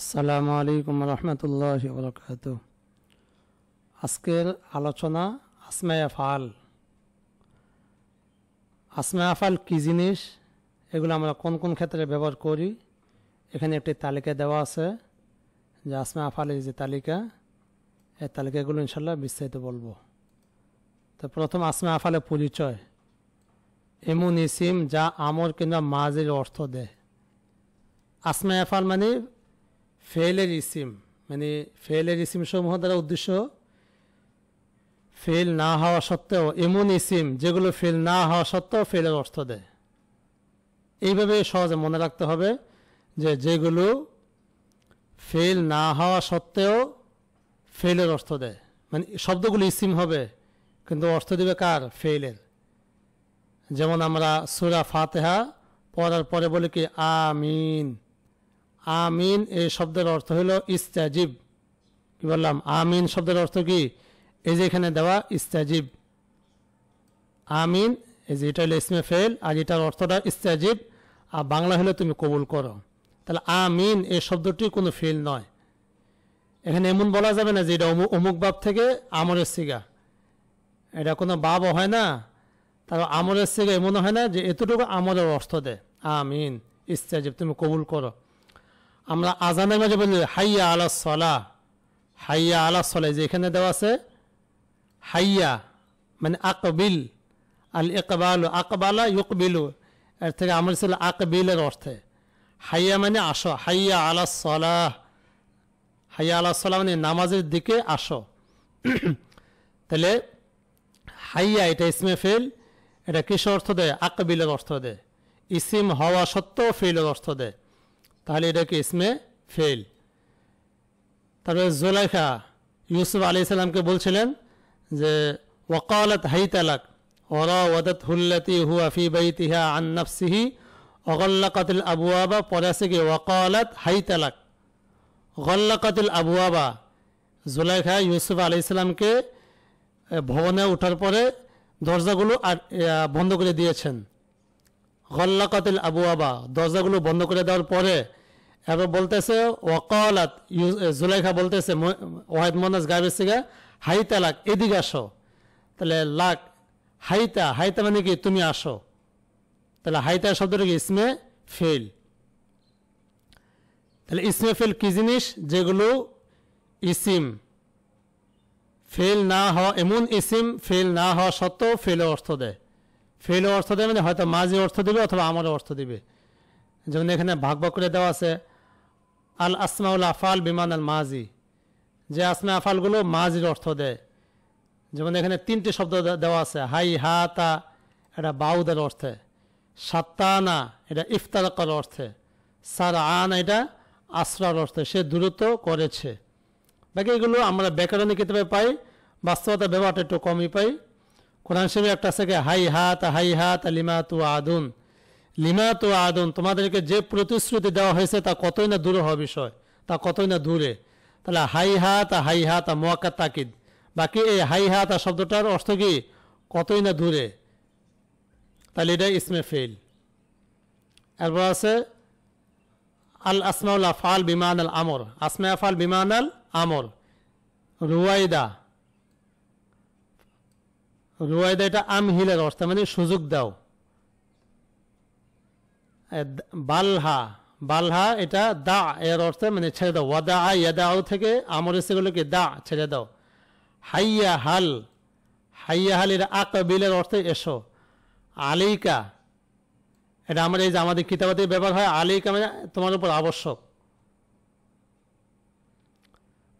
আসসালামু আলাইকুম রহমতুল্লাহি ওয়া বারাকাতুহু। আজকের আলোচনা আসমায়ে আফআল। আসমায়ে আফআল কী জিনিস, এগুলো আমরা কোন কোন ক্ষেত্রে ব্যবহার করি, এখানে একটি তালিকা দেওয়া আছে যে আসমায়ে আফআলের যে তালিকা, এই তালিকাগুলো ইনশাল্লাহ বিস্তারিত বলবো। তো প্রথম আসমায়ে আফআলের পরিচয়। এমন ইসিম যা আমর কিংবা মাজির অর্থ দেয়। আসমায়ে আফআল মানে ফেলের ইসিম, মানে ফেলের ইসিম সমূহ দ্বারা উদ্দেশ্য ফেল না হওয়া সত্ত্বেও এমন ইসিম যেগুলো ফেল না হওয়া সত্ত্বেও ফেলের অর্থ দেয়। এইভাবে সহজে মনে রাখতে হবে যে যেগুলো ফেল না হওয়া সত্ত্বেও ফেলের অর্থ দেয়, মানে শব্দগুলো ইসিম হবে কিন্তু অর্থ দিবে কার? ফেলের। যেমন আমরা সূরা ফাতিহা পড়ার পরে বলি কি আমিন। আমিন এই শব্দের অর্থ হলো ইস্তাজিব। কি বললাম? আমিন শব্দের অর্থ কি? এই যে এখানে দেওয়া ইস্তাজিব। আমিন এই যে এটা হলো ইসমে ফেল, আর এটার অর্থটা ইস্তাজিব, আর বাংলা হলে তুমি কবুল করো। তাহলে আমিন এই শব্দটি কোনো ফেল নয়। এখানে এমন বলা যাবে না যে এটা অমুক বাব থেকে আমরের সিগা, এটা কোনো বাবও হয় না, তার আমরের সিগা এমনও হয় না যে এতটুকু আমরের অর্থ দেয়। আমিন ইস্তাজিব, তুমি কবুল করো। আমরা আজানের মাঝে বলি হাইয়া আলা সলাহ। হাইয়া আলা সলাহ যে এখানে দেওয়া আছে হাইয়া মানে আকবিল, আল ইকবালু আকবালা ইউকবিলু, এর থেকে আমার ছিল আকবিলের অর্থে। হাইয়া মানে আসো, হাইয়া আলা সলাহ। হাইয়া আলা সলাহ মানে নামাজের দিকে আসো। তাহলে হাইয়া এটা ইসমে ফেল, এটা কিসের অর্থ দেয়? আকবিলের অর্থ দেয়। ইসিম হওয়া সত্ত্বেও ফেলের অর্থ দেয়, তাহলে এটা কি ইসমে ফেল। তারপরে জুলাইখা ইউসুফ আলাইহিস সালামকে বলছিলেন যে ওয়াকালাত হাইতালাক ওয়ারাওয়াদাত হুল্লাতি হুয়া ফি বাইতিহা আন নাফসিহি ওয়াগাল্লাকাতিল আবওয়াবা। পরে আছে কি ওয়াকালাত হাইতালাক গাল্লাকাতিল আবওয়াবা। জুলাইখা ইউসুফ আলাইহিস সালামকে ভবনে ওঠার পরে দরজাগুলো বন্ধ করে দিয়েছেন। গাল্লাকাতিল আবওয়াবা, দরজাগুলো বন্ধ করে দেওয়ার পরে এবার বলতেছে ওয়াকালাত, জুলাইখা বলতেছে ওয়াহিদ মোনাস গায়েবের সিগা হাইতা লাক, এদিকে আসো। তাহলে লাক হাইতা, হাইতা মানে কি? তুমি আসো। তাহলে হাইতা শব্দটা কি? ইসমে ফেল। তাহলে ইসমে ফেল কি জিনিস? যেগুলো ইসিম ফেল না হওয়া, এমন ইসিম ফেল না হওয়া সত্ত্বেও ফেলের অর্থ দেয়। ফেল অর্থ দেয় মানে হয়তো মাজি অর্থ দিবে অথবা আমারও অর্থ দিবে। যেমন এখানে ভাগ ভাগ করে দেওয়া আছে আল আসমাউল আফআল বিমান আল মাজি, যে আসমা আফআলগুলো মাজির অর্থ দেয়। যেমন এখানে তিনটি শব্দ দেওয়া আছে, হাই হাতা এটা বাউদের অর্থে, সাত্তানা এটা ইফতারাকার অর্থে, সার আনা এটা আসরার অর্থে, সে দূরত্ব করেছে। বাকি এগুলো আমরা ব্যাকরণিক কিতাবে পাই, বাস্তবতা ব্যবহারটা একটু কমই পাই। কোরআন শরীফে একটা আছে হাই হাত লিমা তু আদুন। লিমা তু আদুন, তোমাদেরকে যে প্রতিশ্রুতি দেওয়া হয়েছে তা কতই না দূরে হওয়া বিষয়, তা কতই না দূরে। তাহলে হাই হাত মুয়াক্কাদ তাকিদ। বাকি এই হাই হাত শব্দটার অর্থ কি? কতই না দূরে। তাহলে এটা ইসমে ফেল। এরপর আছে আল আসমাউল আফআল বিমান আল আমর। আসমা আফআল বিমান আল আমর। রুয়াইদা, রুয়াইদা এটা আমহিলের অর্থ মানে সুযোগ দাও। বালহা, বালহা এটা দা এর অর্থে মানে ছেড়ে দাও। ওয়াদা ইয়াদাউ থেকে আমর এসেগুলোকে দা ছেড়ে দাও। হাইয়া হাল, হাইয়া হাল এটা আকবিলের অর্থে এসো। আলিকা এটা আমরা এই যে আমাদের কিতাবাতে ব্যবহার হয়, আলিকা মানে তোমার উপর আবশ্যক।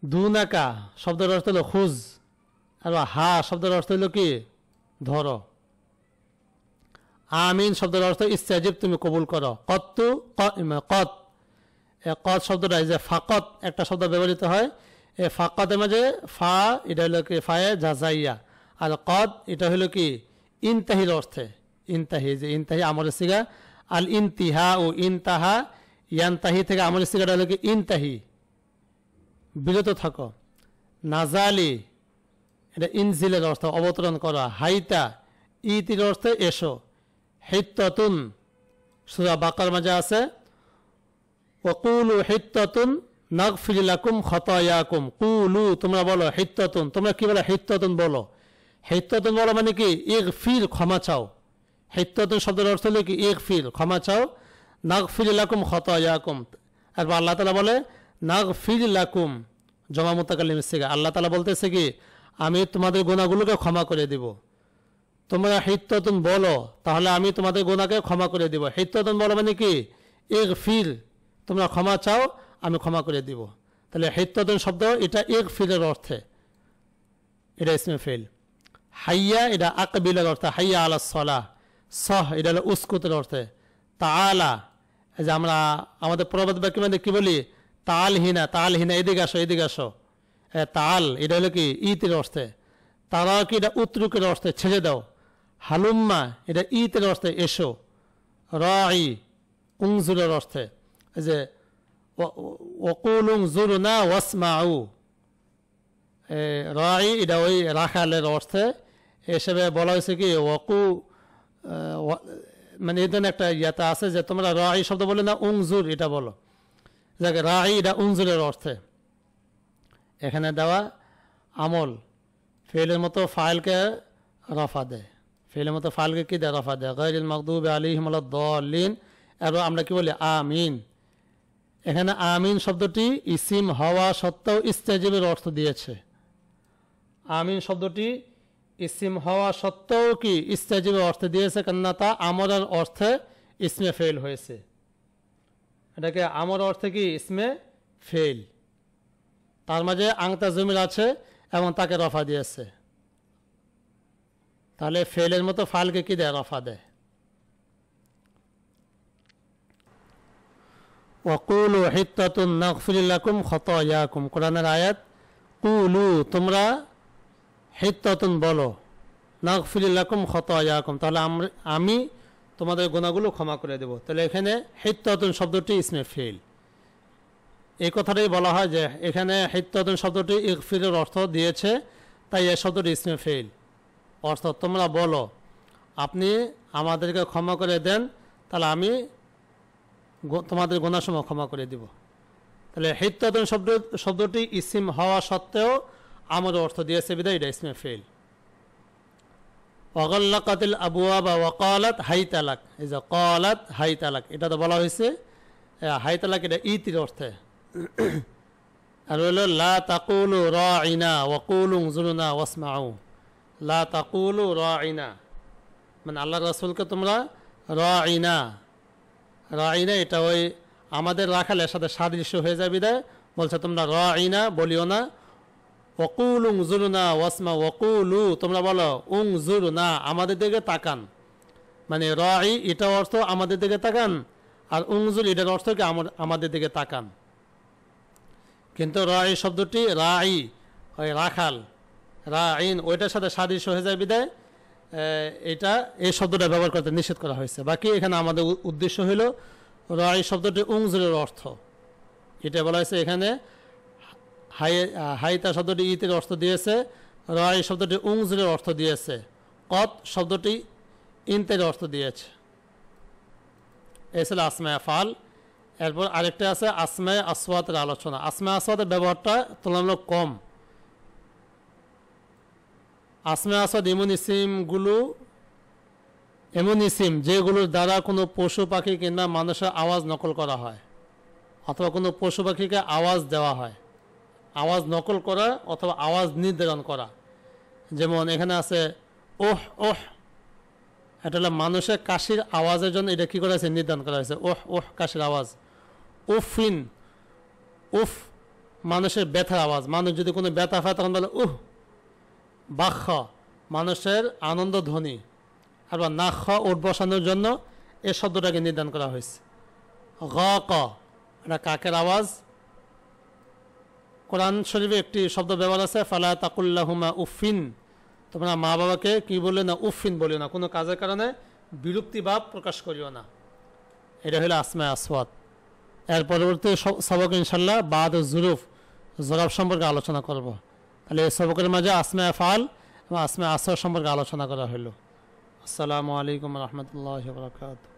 দুনাকা শব্দের অর্থ হলো খুজ, আর হা শব্দের অর্থ হলো কি? ধরো। আমিন শব্দের অর্থ ইস্তাজিব, তুমি কবুল করো। কত্তু কত, কত শব্দটা এই যে ফাকত একটা শব্দ ব্যবহৃত হয়, এই ফাকতের মাঝে ফা এটা হলো কি? ফায়ে জাজাইয়া। আর কদ এটা হলো কি? ইনতাহির অর্থে। ইনতাহি, যে ইনতাহি আমরের সিগা। আল ইনতিহা ও ইনতাহা, ইয়ানতাহি থেকে আমরের সিগাটা হলো কি? ইনতাহি, বিরত থাকো। নাজালি এটা ইনজিলের অর্থ অবতরণ করা। হাইতা ইতির অর্থে এসো। হিত্তাতুন সূরা বাকার মাঝে আছে ওয়াকুলু হিত্তাতুন নাগফির লাকুম খতায়াকুম কুলু তোমরা বলো হিত্তাতুন তোমরা কি বলো হিত্তাতুন বলো। হিত্তাতুন বলো মানে কি ইগফির ক্ষমা চাও। হিত্তাতুন শব্দের অর্থ হলো কি ইগফির ক্ষমা চাও। নাগফির লাকুম খতায়াকুম আর আল্লাহ তাআলা বলে নাগফির লাকুম জমা মুতাকাল্লিম সিগা। আল্লাহ তাআলা বলতেছে কি আমি তোমাদের গুনাহগুলোকে ক্ষমা করে দিব। তোমরা হিত্তাতুন বলো তাহলে আমি তোমাদের গুনাহকে ক্ষমা করে দিব। হিত্তাতুন বলো মানে কি ইগফির তোমরা ক্ষমা চাও আমি ক্ষমা করে দিব। তাহলে হিত্তাতুন শব্দ এটা ইগফিরের অর্থে, এটা ইসমে ফেল। হাইয়া এটা আকবিলের অর্থে, হাইয়া আলা সলাহ। সহ এটা হলো উস্কুতের অর্থে। তাআলা এই যে আমরা আমাদের প্রবাদ বাক্য মানে কি বলি তালহিনা এদিকে আসো এদিকে আসো। তাল এটা হলো কি ইতের অর্থে। তারা কি এটা উত্রুকের অর্থে ছেড়ে দাও। হালুম্মা এটা ইতের অর্থে এসো। রাই উংজুরের অর্থে এই যে ওকুল উংজুরনা ওয়াসমাউ। রাই এটা ওই রাখালের অর্থে হিসেবে বলা হয়েছে কি ওকু মানে এই ধরনের একটা ইয়াতে আছে যে তোমরা রাই শব্দ বলে না উংজুর এটা বলো। যাকে রাই এটা উংজুরের অর্থে এখানে দেওয়া আমল ফেলের মতো ফাইলকে রফা দেয়। ফেলের মতো ফাইলকে কি দেয় রফা দেয়। গায়রিল মাগদুবি আলাইহিম ওয়ালাদ-দাল্লিন। এরপর আমরা কি বলি আমিন। এখানে আমিন শব্দটি ইসিম হওয়া সত্ত্বেও ইস্তেজিবের অর্থ দিয়েছে। আমিন শব্দটি ইসিম হওয়া সত্ত্বেও কি ইস্তেজিবের অর্থ দিয়েছে কেননা তা আমরের অর্থে ইসমে ফেল হয়েছে। এটাকে আমর অর্থে কি ইসমে ফেল, তার মাঝে আংতা জমির আছে এবং তাকে রফা দিয়েছে। তাহলে ফেলের মতো ফালকে কি দেয় রফা দেয়। ওয়াকুলু হিত্তাতুন নাগফির লাকুম খতায়াকুম কোরআনের আয়াত। কুলু তোমরা হিত্তাতুন বলো নাগফির লাকুম খতায়াকুম তাহলে আমি তোমাদের গুনাহগুলো ক্ষমা করে দেব। তাহলে এখানে হিত্তাতুন শব্দটি ইসমে ফেল। এই কথাটাই বলা হয় যে এখানে হিত্তাতুন শব্দটি ইগফিরের অর্থ দিয়েছে তাই এই শব্দটি ইসমে ফেল। অর্থাৎ তোমরা বলো আপনি আমাদেরকে ক্ষমা করে দেন তাহলে আমি তোমাদের গুনাহসমূহ ক্ষমা করে দিব। তাহলে হিত্তাতুন শব্দটি ইসিম হওয়া সত্ত্বেও আমার অর্থ দিয়েছে বিদায় এটা ইসমে ফেল। ওয়াগাল্লাকাতিল আবওয়াবা ওয়াকালাত হাইতালাক। এই যে ক্বালাত হাইতালাক এটা তো বলা হয়েছে হাইতালাক এটা ইতির অর্থে। আর হলো লা তাকুলু রাইনা ওয়াকুলু উনজুরনা ওয়াসমাউ। লা তাকুলু রাইনা মানে আল্লাহ রাসূলকে তোমরা রাইনা এটা ওই আমাদের রাখালের সাথে সাদৃশ্য হয়ে যায় বিদায় বলছে তোমরা রাইনা বলিও না। ওয়াকুলু উনজুরনা ওয়াসমা ওয়াকুলু তোমরা বলো উনজুরনা আমাদের দিকে তাকান। মানে রাই এটা অর্থ আমাদের দিকে তাকান আর উনজুর এটার অর্থ কি আমাদের দিকে তাকান। কিন্তু রাই শব্দটি রাই ওই রাখাল রাইন ওইটার সাথে সাদৃশ্য হয়ে যায় বিদায় এটা এই শব্দটা ব্যবহার করতে নিষেধ করা হয়েছে। বাকি এখানে আমাদের উদ্দেশ্য হইল রাই শব্দটি উংজুরের অর্থ এটা বলা হয়েছে। এখানে হাইতা শব্দটি ইতের অর্থ দিয়েছে, রাই শব্দটি উংজুরের অর্থ দিয়েছে, কত শব্দটি ইন্তের অর্থ দিয়েছে। এই ছিল আসমায়ে আফআল। এরপর আরেকটা আছে আসমায়ে আসওয়াতের আলোচনা। আসমায়ে আসওয়াতের ব্যবহারটা তুলনামূলক কম। আসমায়ে আসওয়াত এমন ইসিম যেগুলোর দ্বারা কোনো পশু পাখি কিংবা মানুষের আওয়াজ নকল করা হয় অথবা কোনো পশু পাখিকে আওয়াজ দেওয়া হয়। আওয়াজ নকল করা অথবা আওয়াজ নির্ধারণ করা। যেমন এখানে আছে ওহ ওহ এটা হলো মানুষের কাশির আওয়াজের জন্য এটা কী করা হয়েছে নির্ধারণ করা হয়েছে। ওহ ওহ কাশির আওয়াজ। উফিন উফ মানুষের ব্যথার আওয়াজ। মানুষ যদি কোনো ব্যথা পায় তখন বলে উহ। বাক্ষ মানুষের আনন্দ ধ্বনি। আর নাখ ওঠ বসানোর জন্য এই শব্দটাকে নির্ধারণ করা হয়েছে। গ ক এটা কাকের আওয়াজ। কোরআন শরীফে একটি শব্দ ব্যবহার আছে ফালা তাকুল্লাহুমা উফিন তোমরা মা বাবাকে কি বলে না উফিন বলিও না, কোনো কাজের কারণে বিরক্তি ভাব প্রকাশ করিও না। এটা হলো আসমায়ে আসওয়াত। এর পরবর্তী সবক ইনশাল্লাহ বাদ জুরুফ জরাব সম্পর্কে আলোচনা করব। তাহলে এই সবকের মাঝে আসমায়ে আফআল এবং আসমায়ে আসওয়াত সম্পর্কে আলোচনা করা হলো। আসসালামু আলাইকুম ওয়া রাহমাতুল্লাহি ওয়া বারাকাতুহু।